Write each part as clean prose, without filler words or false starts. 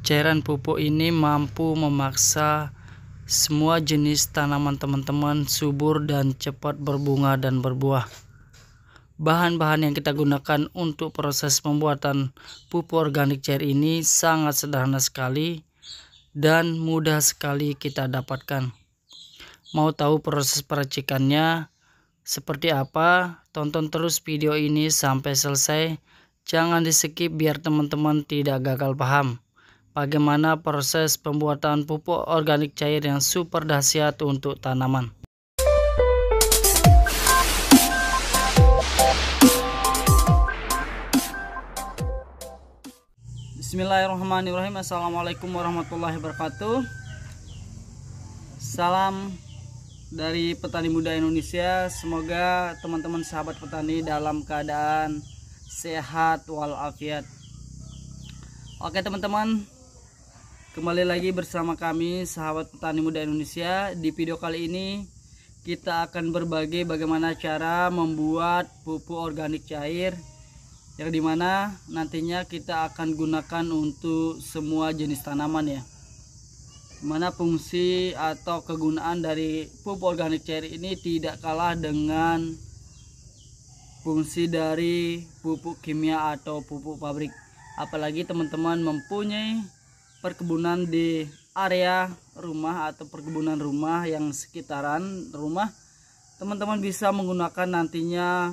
Cairan pupuk ini mampu memaksa semua jenis tanaman teman-teman subur dan cepat berbunga dan berbuah. Bahan-bahan yang kita gunakan untuk proses pembuatan pupuk organik cair ini sangat sederhana sekali dan mudah sekali kita dapatkan. Mau tahu proses peracikannya seperti apa? Tonton terus video ini sampai selesai. Jangan di skip biar teman-teman tidak gagal paham bagaimana proses pembuatan pupuk organik cair yang super dahsyat untuk tanaman. Bismillahirrahmanirrahim. Assalamualaikum warahmatullahi wabarakatuh. Salam dari petani muda Indonesia. Semoga teman-teman sahabat petani dalam keadaan sehat walafiat. Oke teman-teman, kembali lagi bersama kami sahabat petani muda Indonesia. Di video kali ini kita akan berbagi bagaimana cara membuat pupuk organik cair yang dimana nantinya kita akan gunakan untuk semua jenis tanaman ya. Dimana fungsi atau kegunaan dari pupuk organik cair ini tidak kalah dengan fungsi dari pupuk kimia atau pupuk pabrik. Apalagi teman-teman mempunyai perkebunan di area rumah atau perkebunan rumah yang sekitaran rumah, teman-teman bisa menggunakan nantinya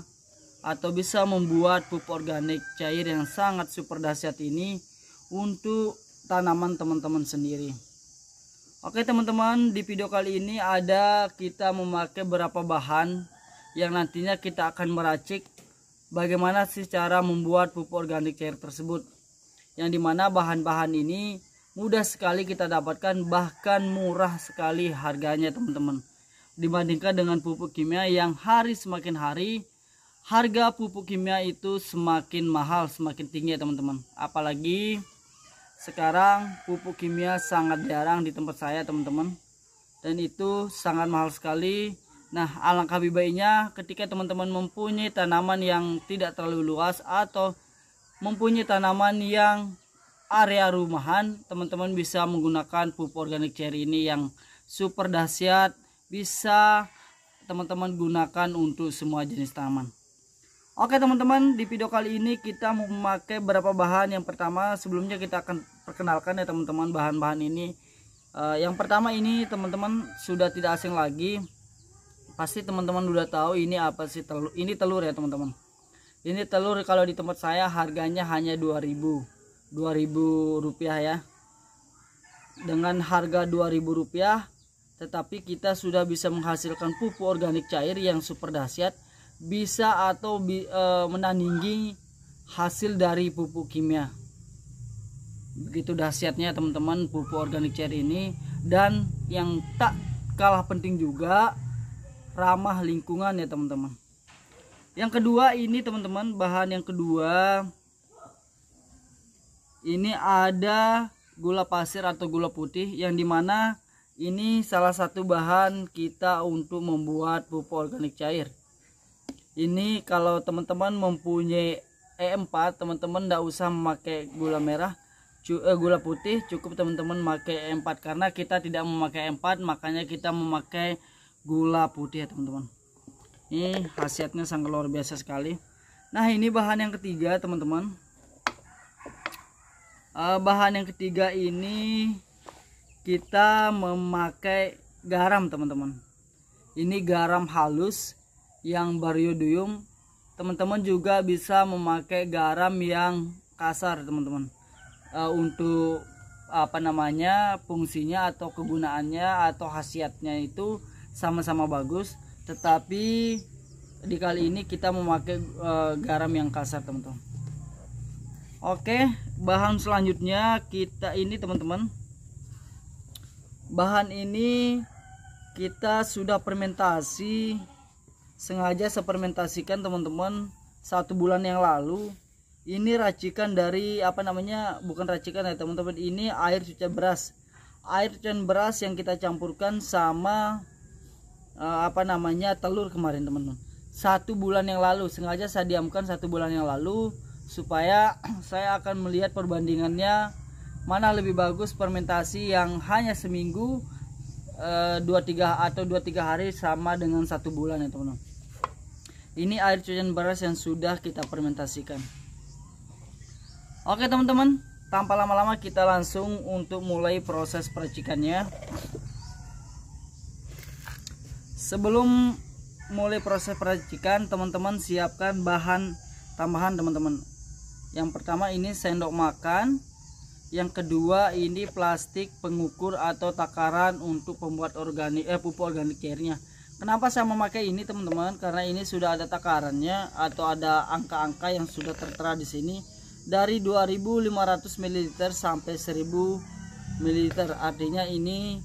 atau bisa membuat pupuk organik cair yang sangat super dahsyat ini untuk tanaman teman-teman sendiri. Oke teman-teman, di video kali ini kita memakai beberapa bahan yang nantinya kita akan meracik bagaimana sih cara membuat pupuk organik cair tersebut, yang dimana bahan-bahan ini mudah sekali kita dapatkan, bahkan murah sekali harganya teman-teman, dibandingkan dengan pupuk kimia yang hari semakin hari harga pupuk kimia itu semakin mahal, semakin tinggi ya teman-teman. Apalagi sekarang pupuk kimia sangat jarang di tempat saya teman-teman, dan itu sangat mahal sekali. Nah, alangkah lebih baiknya ketika teman-teman mempunyai tanaman yang tidak terlalu luas atau mempunyai tanaman yang area rumahan, teman-teman bisa menggunakan pupuk organik cair ini yang super dahsyat, bisa teman-teman gunakan untuk semua jenis tanaman. Oke teman-teman, di video kali ini kita memakai beberapa bahan. Yang pertama, sebelumnya kita akan perkenalkan ya teman-teman bahan-bahan ini. Yang pertama ini teman-teman sudah tidak asing lagi, pasti teman-teman udah tahu ini apa sih, telur. Ini telur ya teman-teman. Ini telur kalau di tempat saya harganya hanya 2000 rupiah ya. Dengan harga 2000 rupiah, tetapi kita sudah bisa menghasilkan pupuk organik cair yang super dahsyat, bisa atau menandingi hasil dari pupuk kimia. Begitu dahsyatnya teman-teman pupuk organik cair ini, dan yang tak kalah penting juga ramah lingkungan ya teman-teman. Yang kedua ini teman-teman, bahan yang kedua ini ada gula pasir atau gula putih, yang dimana ini salah satu bahan kita untuk membuat pupuk organik cair. Ini kalau teman-teman mempunyai E4, teman-teman tidak usah memakai gula merah, gula putih, cukup teman-teman memakai E4, karena kita tidak memakai E4, makanya kita memakai gula putih ya teman-teman. Ini khasiatnya sangat luar biasa sekali. Nah, ini bahan yang ketiga teman-teman. Bahan yang ketiga ini kita memakai garam teman-teman. Ini garam halus yang bariodium. Teman-teman juga bisa memakai garam yang kasar teman-teman. Untuk apa namanya, fungsinya atau kegunaannya atau khasiatnya itu sama-sama bagus, tetapi di kali ini kita memakai garam yang kasar teman-teman. Oke, bahan selanjutnya kita ini teman-teman, bahan ini kita sudah fermentasi, sengaja saya fermentasikan teman-teman 1 bulan yang lalu. Ini racikan dari apa namanya, bukan racikan ya teman-teman, ini air cucian beras. Air cucian beras yang kita campurkan sama apa namanya, telur kemarin teman-teman. 1 bulan yang lalu, sengaja saya diamkan 1 bulan yang lalu supaya saya akan melihat perbandingannya mana lebih bagus fermentasi yang hanya seminggu, 2-3 hari sama dengan 1 bulan ya teman-teman. Ini air cucian beras yang sudah kita fermentasikan. Oke teman-teman, tanpa lama-lama kita langsung untuk mulai proses peracikannya. Sebelum mulai proses peracikan, teman-teman siapkan bahan tambahan teman-teman. Yang pertama ini sendok makan, yang kedua ini plastik pengukur atau takaran untuk pembuat pupuk organik cairnya. Kenapa saya memakai ini teman-teman? Karena ini sudah ada takarannya atau ada angka-angka yang sudah tertera di sini, dari 2500 ml sampai 1000 ml. Artinya ini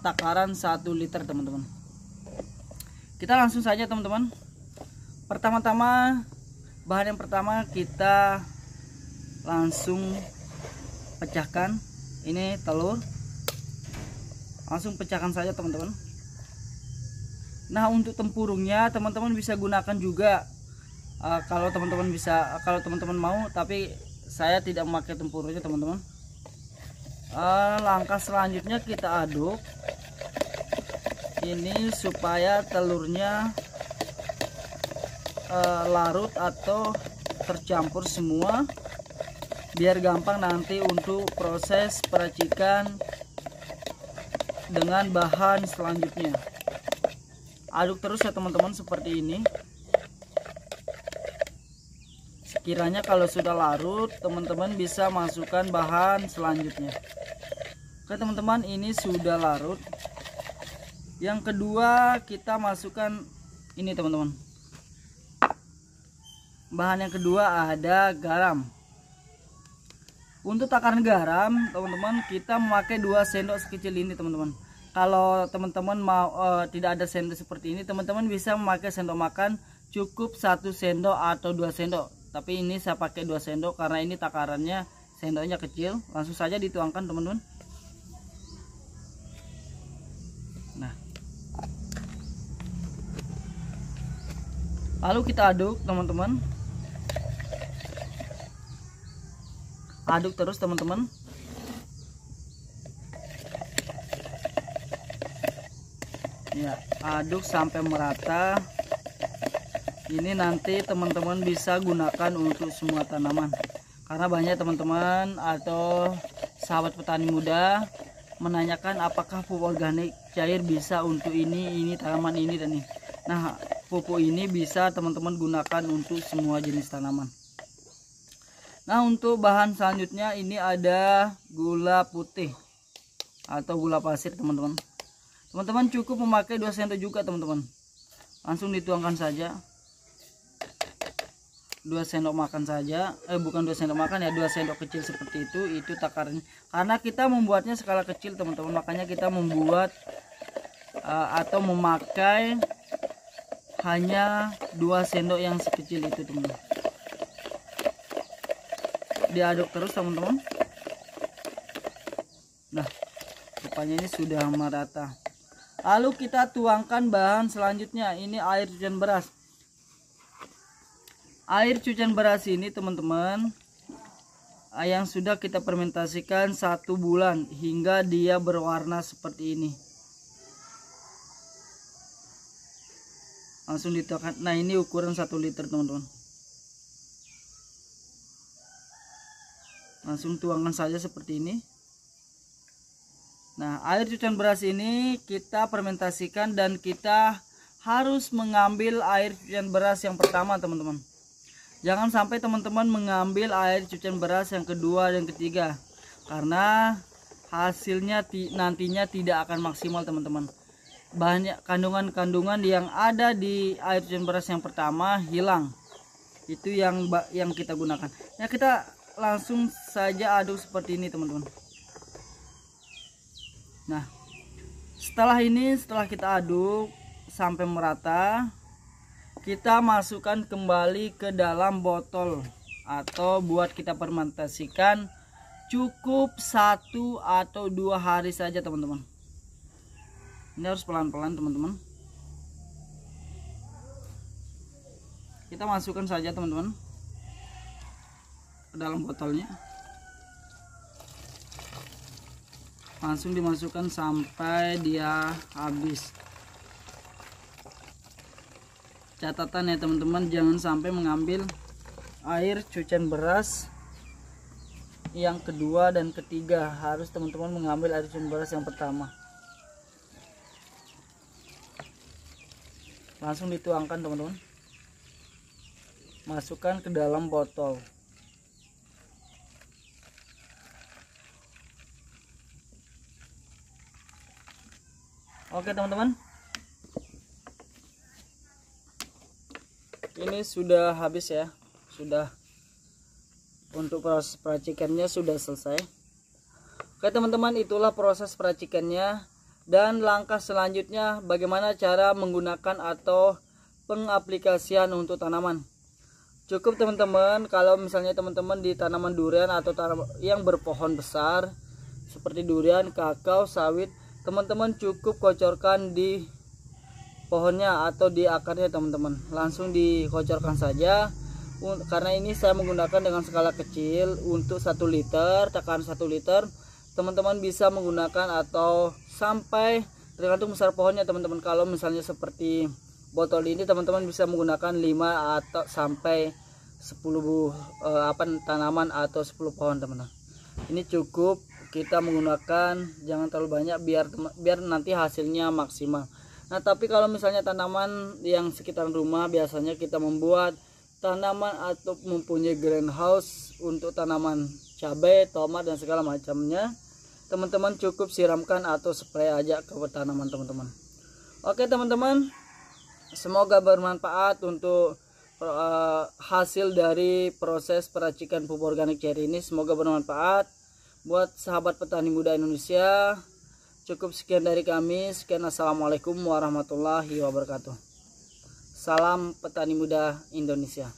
takaran 1 liter teman-teman. Kita langsung saja teman-teman. Pertama-tama, bahan yang pertama kita langsung pecahkan. Ini telur, langsung pecahkan saja teman-teman. Nah, untuk tempurungnya teman-teman bisa gunakan juga kalau teman-teman mau, tapi saya tidak memakai tempurungnya teman-teman. Langkah selanjutnya kita aduk ini supaya telurnya larut atau tercampur semua, biar gampang nanti untuk proses peracikan dengan bahan selanjutnya. Aduk terus ya teman-teman seperti ini. Sekiranya kalau sudah larut, teman-teman bisa masukkan bahan selanjutnya. Oke teman-teman, ini sudah larut. Yang kedua kita masukkan ini teman-teman. Bahan yang kedua ada garam. Untuk takaran garam teman-teman, kita memakai 2 sendok sekecil ini teman-teman. Kalau teman-teman mau tidak ada sendok seperti ini, teman-teman bisa memakai sendok makan, cukup 1 sendok atau 2 sendok. Tapi ini saya pakai 2 sendok karena ini takarannya sendoknya kecil. Langsung saja dituangkan teman-teman. Nah, lalu kita aduk teman-teman. Aduk terus teman-teman. Ya, aduk sampai merata. Ini nanti teman-teman bisa gunakan untuk semua tanaman. Karena banyak teman-teman atau sahabat petani muda menanyakan apakah pupuk organik cair bisa untuk ini tanaman ini dan ini. Nah, pupuk ini bisa teman-teman gunakan untuk semua jenis tanaman. Nah, untuk bahan selanjutnya ini ada gula putih atau gula pasir teman-teman. Teman-teman cukup memakai 2 sendok juga teman-teman. Langsung dituangkan saja. 2 sendok makan saja. Bukan 2 sendok makan ya, 2 sendok kecil seperti itu takarannya. Karena kita membuatnya skala kecil teman-teman, makanya kita membuat atau memakai hanya 2 sendok yang sekecil itu teman-teman. Diaduk terus teman-teman. Nah, rupanya ini sudah merata. Lalu kita tuangkan bahan selanjutnya. Ini air cucian beras. Air cucian beras ini teman-teman yang sudah kita fermentasikan 1 bulan hingga dia berwarna seperti ini. Langsung dituangkan. Nah, ini ukuran 1 liter teman-teman. Langsung tuangkan saja seperti ini. Nah, air cucian beras ini kita fermentasikan dan kita harus mengambil air cucian beras yang pertama teman-teman. Jangan sampai teman-teman mengambil air cucian beras yang kedua dan ketiga, karena hasilnya nantinya tidak akan maksimal teman-teman. Banyak kandungan-kandungan yang ada di air cucian beras yang pertama hilang. Itu yang kita gunakan. Ya, kita langsung saja aduk seperti ini teman-teman. Nah, setelah kita aduk sampai merata, kita masukkan kembali ke dalam botol atau buat kita fermentasikan cukup 1 atau 2 hari saja teman-teman. Ini harus pelan-pelan teman-teman. Kita masukkan saja teman-teman ke dalam botolnya. langsung dimasukkan sampai dia habis. Catatan ya teman-teman, jangan sampai mengambil air cucian beras yang kedua dan ketiga. Harus teman-teman mengambil air cucian beras yang pertama. Langsung dituangkan teman-teman, masukkan ke dalam botol. Oke teman-teman, ini sudah habis ya, sudah, untuk proses peracikannya sudah selesai. Oke teman-teman, itulah proses peracikannya. Dan langkah selanjutnya bagaimana cara menggunakan atau pengaplikasian untuk tanaman. Cukup teman-teman, kalau misalnya teman-teman di tanaman durian atau tanaman yang berpohon besar seperti durian, kakao, sawit, teman-teman cukup kocorkan di pohonnya atau di akarnya teman-teman. Langsung dikocorkan saja. Karena ini saya menggunakan dengan skala kecil untuk 1 liter, takaran 1 liter. Teman-teman bisa menggunakan atau sampai, tergantung besar pohonnya teman-teman. Kalau misalnya seperti botol ini, teman-teman bisa menggunakan 5 atau sampai 10 tanaman atau 10 pohon teman-teman. Ini cukup kita menggunakan, jangan terlalu banyak biar nanti hasilnya maksimal. Nah tapi kalau misalnya tanaman yang sekitaran rumah, biasanya kita membuat tanaman atau mempunyai greenhouse untuk tanaman cabai, tomat dan segala macamnya, teman-teman cukup siramkan atau spray aja ke tanaman teman-teman. Oke teman-teman, semoga bermanfaat untuk hasil dari proses peracikan pupuk organik cair ini. Semoga bermanfaat buat sahabat petani muda Indonesia. Cukup sekian dari kami. Sekian, assalamualaikum warahmatullahi wabarakatuh. Salam petani muda Indonesia.